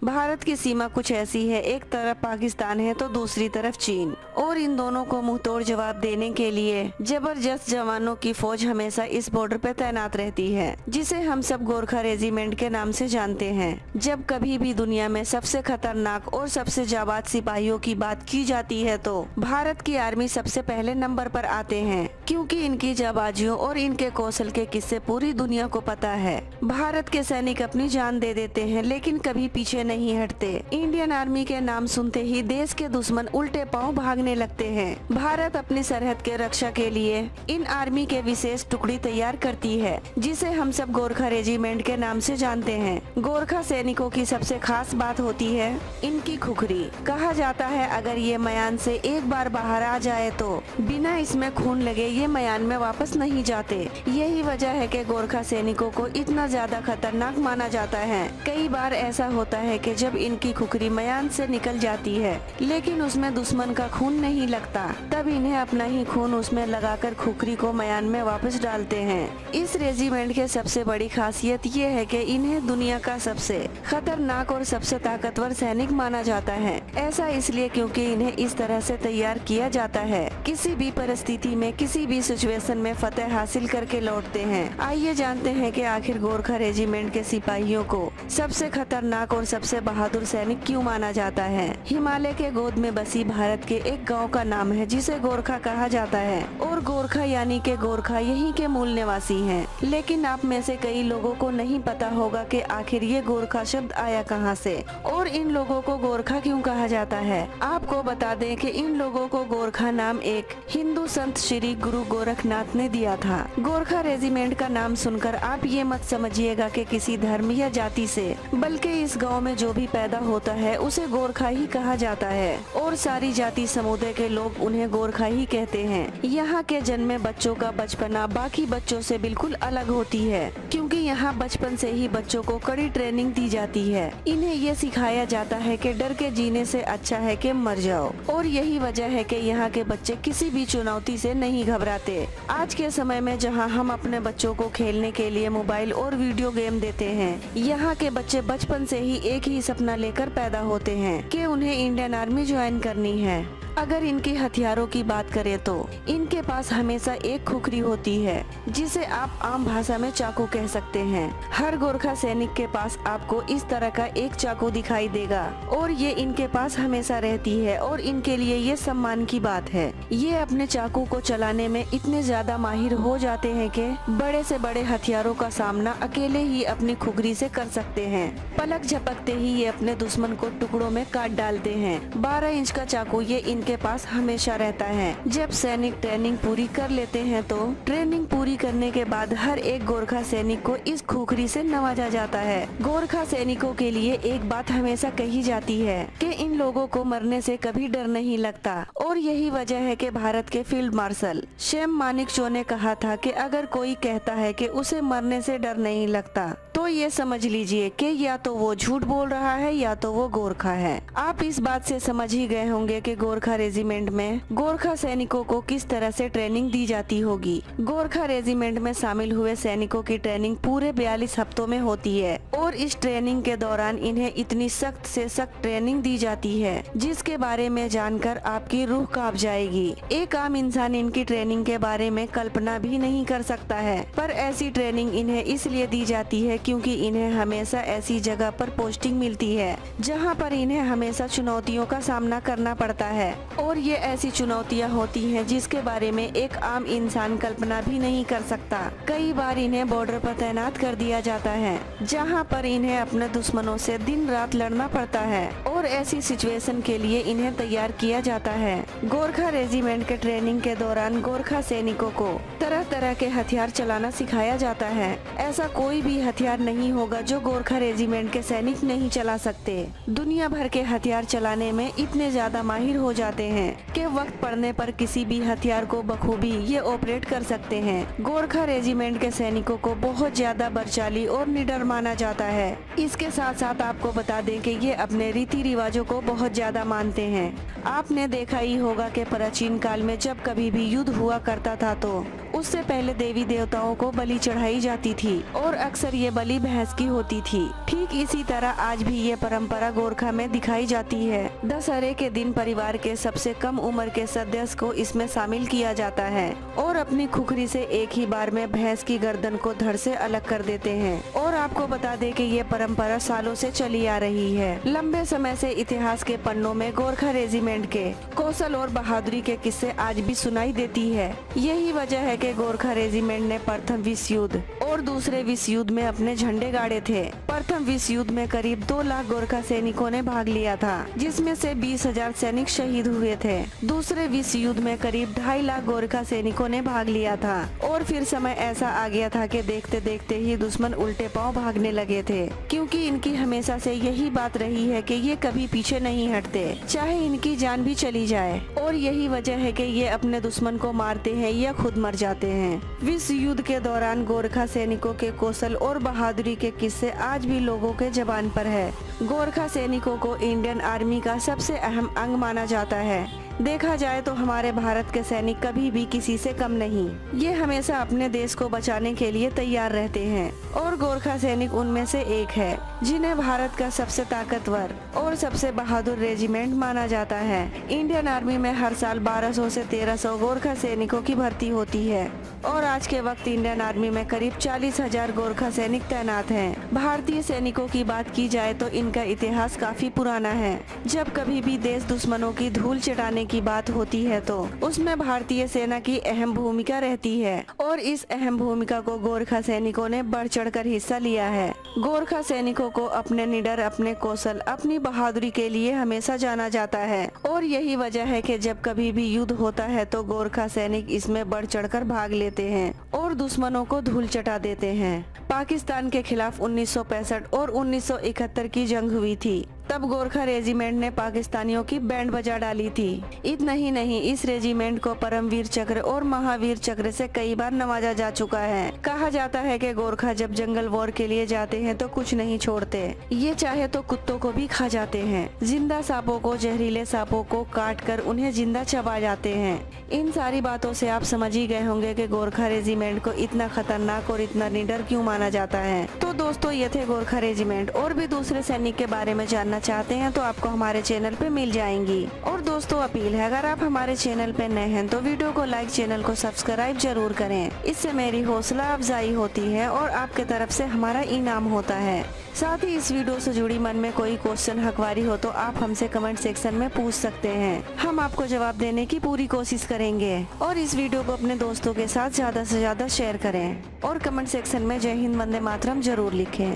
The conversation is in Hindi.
भारत की सीमा कुछ ऐसी है, एक तरफ पाकिस्तान है तो दूसरी तरफ चीन, और इन दोनों को मुंहतोड़ जवाब देने के लिए जबरदस्त जवानों की फौज हमेशा इस बॉर्डर पे तैनात रहती है, जिसे हम सब गोरखा रेजिमेंट के नाम से जानते हैं। जब कभी भी दुनिया में सबसे खतरनाक और सबसे जाबाज सिपाहियों की बात की जाती है तो भारत की आर्मी सबसे पहले नंबर पर आते हैं, क्योंकि इनकी जाबाजियों और इनके कौशल के किस्से पूरी दुनिया को पता है। भारत के सैनिक अपनी जान दे देते हैं लेकिन कभी पीछे नहीं हटते। इंडियन आर्मी के नाम सुनते ही देश के दुश्मन उल्टे पांव भागने लगते हैं। भारत अपनी सरहद के रक्षा के लिए इन आर्मी के विशेष टुकड़ी तैयार करती है, जिसे हम सब गोरखा रेजिमेंट के नाम से जानते हैं। गोरखा सैनिकों की सबसे खास बात होती है इनकी खुखरी। कहा जाता है अगर ये मयान से एक बार बाहर आ जाए तो बिना इसमें खून लगे ये मयान में वापस नहीं जाते। यही वजह है कि गोरखा सैनिकों को इतना ज्यादा खतरनाक माना जाता है। कई बार ऐसा होता है कि जब इनकी खुखरी मयान से निकल जाती है लेकिन उसमें दुश्मन का खून नहीं लगता, तब इन्हें अपना ही खून उसमें लगाकर खुखरी को मयान में वापस डालते हैं। इस रेजिमेंट के सबसे बड़ी खासियत ये है कि इन्हें दुनिया का सबसे खतरनाक और सबसे ताकतवर सैनिक माना जाता है। ऐसा इसलिए क्योंकि इन्हें इस तरह से तैयार किया जाता है, किसी भी परिस्थिति में किसी भी सिचुएशन में फतेह हासिल करके लौटते हैं। आइए जानते हैं कि आखिर गोरखा रेजिमेंट के सिपाहियों को सबसे खतरनाक और सबसे बहादुर सैनिक क्यों माना जाता है। हिमालय के गोद में बसी भारत के एक गांव का नाम है जिसे गोरखा कहा जाता है, और गोरखा यानी के गोरखा यहीं के मूल निवासी हैं। लेकिन आप में से कई लोगों को नहीं पता होगा कि आखिर ये गोरखा शब्द आया कहां से और इन लोगों को गोरखा क्यों कहा जाता है। आपको बता दें कि इन लोगों को गोरखा नाम एक हिंदू संत श्री गुरु गोरखनाथ ने दिया था। गोरखा रेजिमेंट का नाम सुनकर आप ये मत समझिएगा कि किसी धर्म या जाति से, बल्कि इस गांव में जो भी पैदा होता है उसे गोरखा ही कहा जाता है, और सारी जाति समुदाय के लोग उन्हें गोरखा ही कहते हैं। यहाँ के जन्मे बच्चों का बचपना बाकी बच्चों से बिल्कुल अलग होती है, क्योंकि यहाँ बचपन से ही बच्चों को कड़ी ट्रेनिंग दी जाती है। इन्हें ये सिखाया जाता है कि डर के जीने से अच्छा है कि मर जाओ, और यही वजह है कि यहाँ के बच्चे किसी भी चुनौती से नहीं घबराते। आज के समय में जहाँ हम अपने बच्चों को खेलने के लिए मोबाइल और वीडियो गेम देते हैं, यहाँ के बच्चे बचपन से ही एक ही सपना लेकर पैदा होते हैं कि उन्हें इंडियन आर्मी ज्वाइन करनी है। अगर इनके हथियारों की बात करें तो इनके पास हमेशा एक खुखरी होती है, जिसे आप आम भाषा में चाकू कह सकते हैं। हर गोरखा सैनिक के पास आपको इस तरह का एक चाकू दिखाई देगा, और ये इनके पास हमेशा रहती है, और इनके लिए ये सम्मान की बात है। ये अपने चाकू को चलाने में इतने ज्यादा माहिर हो जाते हैं कि बड़े से बड़े हथियारों का सामना अकेले ही अपनी खुखरी से कर सकते हैं। पलक झपकते ही ये अपने दुश्मन को टुकड़ों में काट डालते हैं। 12 इंच का चाकू ये इनके पास हमेशा रहता है। जब सैनिक ट्रेनिंग पूरी कर लेते हैं तो ट्रेनिंग पूरी करने के बाद हर एक गोरखा सैनिक को इस खुखरी से नवाजा जाता है। गोरखा सैनिकों के लिए एक बात हमेशा कही जाती है कि इन लोगों को मरने से कभी डर नहीं लगता, और यही वजह है कि भारत के फील्ड मार्शल सैम मानेकशॉ ने कहा था कि अगर कोई कहता है कि उसे मरने से डर नहीं लगता तो ये समझ लीजिए कि या तो वो झूठ बोल रहा है या तो वो गोरखा है। आप इस बात से समझ ही गए होंगे कि गोरखा रेजिमेंट में गोरखा सैनिकों को किस तरह से ट्रेनिंग दी जाती होगी। गोरखा रेजिमेंट में शामिल हुए सैनिकों की ट्रेनिंग पूरे 42 हफ्तों में होती है, और इस ट्रेनिंग के दौरान इन्हें इतनी सख्त से सख्त ट्रेनिंग दी जाती है जिसके बारे में जानकर आपकी रूह कांप जाएगी। एक आम इंसान इनकी ट्रेनिंग के बारे में कल्पना भी नहीं कर सकता है, पर ऐसी ट्रेनिंग इन्हें इसलिए दी जाती है क्योंकि इन्हें हमेशा ऐसी जगह पर पोस्टिंग मिलती है जहां पर इन्हें हमेशा चुनौतियों का सामना करना पड़ता है, और ये ऐसी चुनौतियां होती हैं जिसके बारे में एक आम इंसान कल्पना भी नहीं कर सकता। कई बार इन्हें बॉर्डर पर तैनात कर दिया जाता है जहां पर इन्हें अपने दुश्मनों से दिन रात लड़ना पड़ता है, और ऐसी सिचुएशन के लिए इन्हें तैयार किया जाता है। गोरखा रेजिमेंट के ट्रेनिंग के दौरान गोरखा सैनिकों को तरह तरह के हथियार चलाना सिखाया जाता है। ऐसा कोई भी हथियार नहीं होगा जो गोरखा रेजिमेंट के सैनिक नहीं चला सकते। दुनिया भर के हथियार चलाने में इतने ज्यादा माहिर हो जाते हैं कि वक्त पड़ने पर किसी भी हथियार को बखूबी ये ऑपरेट कर सकते हैं। गोरखा रेजिमेंट के सैनिकों को बहुत ज्यादा बलशाली और निडर माना जाता है। इसके साथ साथ आपको बता दें कि ये अपने रीति रिवाजों को बहुत ज्यादा मानते हैं। आपने देखा ही होगा कि प्राचीन काल में जब कभी भी युद्ध हुआ करता था तो उससे पहले देवी देवताओं को बलि चढ़ाई जाती थी, और अक्सर ये बलि वाली भैंस की होती थी। ठीक इसी तरह आज भी ये परंपरा गोरखा में दिखाई जाती है। दशहरे के दिन परिवार के सबसे कम उम्र के सदस्य को इसमें शामिल किया जाता है और अपनी खुखरी से एक ही बार में भैंस की गर्दन को धड़ से अलग कर देते हैं। और आपको बता दें कि ये परंपरा सालों से चली आ रही है। लंबे समय से इतिहास के पन्नों में गोरखा रेजिमेंट के कौशल और बहादुरी के किस्से आज भी सुनाई देती है। यही वजह है कि गोरखा रेजिमेंट ने प्रथम विश्व युद्ध और दूसरे विश्व युद्ध में अपने झंडे गाड़े थे। प्रथम विश्व युद्ध में करीब 2 लाख गोरखा सैनिकों ने भाग लिया था, जिसमें से 20,000 सैनिक शहीद हुए थे। दूसरे विश्व युद्ध में करीब 2.5 लाख गोरखा सैनिकों ने भाग लिया था और फिर समय ऐसा आ गया था कि देखते देखते ही दुश्मन उल्टे पांव भागने लगे थे, क्योंकि इनकी हमेशा से यही बात रही है कि ये कभी पीछे नहीं हटते, चाहे इनकी जान भी चली जाए। और यही वजह है कि ये अपने दुश्मन को मारते हैं या खुद मर जाते हैं। विश्व युद्ध के दौरान गोरखा सैनिकों के कौशल और बहादुरी के किस्से आज भी लोगों के जबान पर है। गोरखा सैनिकों को इंडियन आर्मी का सबसे अहम अंग माना जाता है। देखा जाए तो हमारे भारत के सैनिक कभी भी किसी से कम नहीं। ये हमेशा अपने देश को बचाने के लिए तैयार रहते हैं और गोरखा सैनिक उनमें से एक है, जिन्हें भारत का सबसे ताकतवर और सबसे बहादुर रेजिमेंट माना जाता है। इंडियन आर्मी में हर साल 1200 से 1300 गोरखा सैनिकों की भर्ती होती है और आज के वक्त इंडियन आर्मी में करीब 40,000 गोरखा सैनिक तैनात हैं। भारतीय सैनिकों की बात की जाए तो इनका इतिहास काफी पुराना है। जब कभी भी देश दुश्मनों की धूल चटाने की बात होती है तो उसमें भारतीय सेना की अहम भूमिका रहती है और इस अहम भूमिका को गोरखा सैनिकों ने बढ़ चढ़कर हिस्सा लिया है। गोरखा सैनिकों को अपने निडर, अपने कौशल, अपनी बहादुरी के लिए हमेशा जाना जाता है और यही वजह है कि जब कभी भी युद्ध होता है तो गोरखा सैनिक इसमें बढ़ चढ़कर भाग लेते हैं और दुश्मनों को धूल चटा देते हैं। पाकिस्तान के खिलाफ 1965 और 1971 की जंग हुई थी। तब गोरखा रेजिमेंट ने पाकिस्तानियों की बैंड बजा डाली थी। इतना ही नहीं, इस रेजिमेंट को परमवीर चक्र और महावीर चक्र से कई बार नवाजा जा चुका है। कहा जाता है कि गोरखा जब जंगल वॉर के लिए जाते हैं तो कुछ नहीं छोड़ते। ये चाहे तो कुत्तों को भी खा जाते हैं, जिंदा सांपों को, जहरीले सांपों को काट कर उन्हें जिंदा चबा जाते हैं। इन सारी बातों से आप समझ ही गए होंगे कि गोरखा रेजिमेंट को इतना खतरनाक और इतना निडर क्यों माना जाता है। तो दोस्तों, ये थे गोरखा रेजिमेंट। और भी दूसरे सैनिक के बारे में जानना चाहते हैं तो आपको हमारे चैनल पे मिल जाएंगी। और दोस्तों, अपील है, अगर आप हमारे चैनल पे नए हैं तो वीडियो को लाइक, चैनल को सब्सक्राइब जरूर करें। इससे मेरी हौसला अफजाई होती है और आपके तरफ से हमारा इनाम होता है। साथ ही इस वीडियो से जुड़ी मन में कोई क्वेश्चन, हकवारी हो तो आप हमसे कमेंट सेक्शन में पूछ सकते हैं। हम आपको जवाब देने की पूरी कोशिश करेंगे। और इस वीडियो को अपने दोस्तों के साथ ज्यादा से ज्यादा शेयर करें और कमेंट सेक्शन में जय हिंद, वंदे मातरम जरूर लिखें।